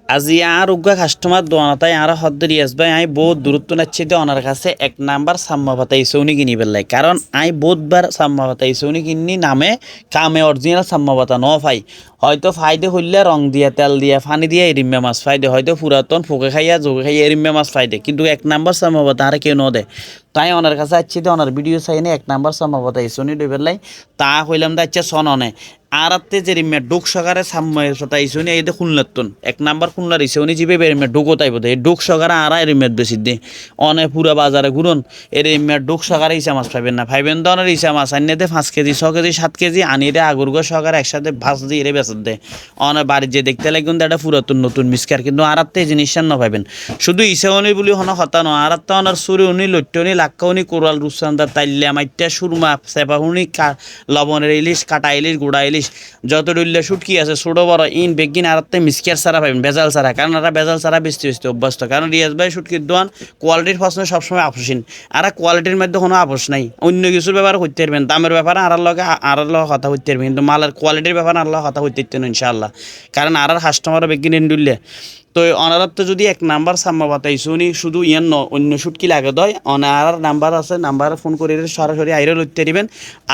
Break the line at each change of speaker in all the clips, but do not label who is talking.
আজি আর উগ্গা কাস্টমার দোয়ানাতাই আর হদ্দ রিয়াজ ভাই আমি বহুত দূরত্ব নাচ্ছি তো ওনার কাছে এক নাম্বার সাম্মা পাতাই সৌনি কিনি পেলাই কারণ আমি বহুতবার সাম্মা পাতাই সৌনি কিনি নামে কামে অরিজিনাল সাম্মা পাতা ন ফাই হয়তো ফাইদে হইলে রং দিয়া তেল দিয়া ফানি দিয়া এরিম্মা মাছ ফাইদে হয়তো পুরাতন ফুকে খাইয়া যোগে খাইয়া এরিম্মা মাছ ফাইদে কিন্তু এক নাম্বার সাম্মা পাতা আর কেউ ন দে তাই ওনার কাছে আসছি তো ওনার ভিডিও চাইনি এক নাম্বার সাম্মা পাতা সৌনি ডুই পেলাই তা হইলাম দা আচ্ছা সননে আর আত্তে যে রিমে ডুক সকারে সাম্ময়ের সাথে ইসুনি এই খুলনাতন এক নাম্বার খুলনার ইসুনি জিবে বেরিমে ডুকো তাইব এই ডুক সকারে আর রিমেট বেশি দে অনে পুরা বাজারে ঘুরন এর রিমে ডুক সকারে ইসা মাছ পাইবেন না পাইবেন তো অনের ইসা মাছ আনিয়ে 5 কেজি 6 কেজি 7 কেজি আনিয়ে দে আগুরগো সকারে একসাথে ভাজ দিয়ে এরে বেচত দে অনে বাড়ির যে দেখতে লাগুন এটা পুরাতন নতুন মিসকার কিন্তু আর আত্তে জিনিস না পাইবেন শুধু ইসাউনি বলি হন হতা ন আর আত্তা অনার সুরি উনি লট্টনি লাক্কাউনি কোরাল রুসান্দার তাইলে মাইটা সুরমা সেপাহুনি লবণের ইলিশ কাটা ইলিশ গুড়া ইলিশ যত ডুললে শুটকি আছে ছোটো বড় ইন বেগিন আর মিসকের সারা পাবেন বেজাল সারা কারণ এরা বেজাল সারা বেচতে বেচতে অভ্যস্ত কারণ রিয়াজ ভাই শুটকির দোয়ান কোয়ালিটির প্রশ্নে সবসময় আপোষহীন আর কোয়ালিটির মধ্যে কোনো আপোষ নাই অন্য কিছুর ব্যাপারে করতে পারবেন দামের ব্যাপারে আর লগে কথা হইতে পারবেন কিন্তু মালের কোয়ালিটির ব্যাপারে আর কথা হইতে পারতেন ইনশাআল্লাহ কারণ আর কাস্টমারও বেগিন এন ডুললে তো অনারত যদি এক নাম্বার সাম্মা বাতাইছো নি শুধু ইয়ান ন অন্য শুটকি লাগে দয় অনার নাম্বার আছে নাম্বার ফোন করে সরাসরি আইরে লইতে দিবেন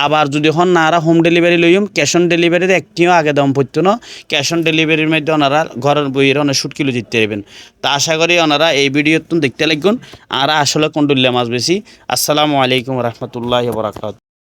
আবার যদি হন না আর হোম ডেলিভারি লইম ক্যাশ অন ডেলিভারিতে একটিও আগে দাম পড়তো না ক্যাশ অন ডেলিভারির মধ্যে ওনারা ঘরের বইয়ের অনেক শুটকি লো দিতে দিবেন তা আশা করি ওনারা এই ভিডিও দেখতে লাগুন আর আসলে কোন ডুল্লে মাছ বেশি আসসালামু আলাইকুম রহমতুল্লাহ বরাকাত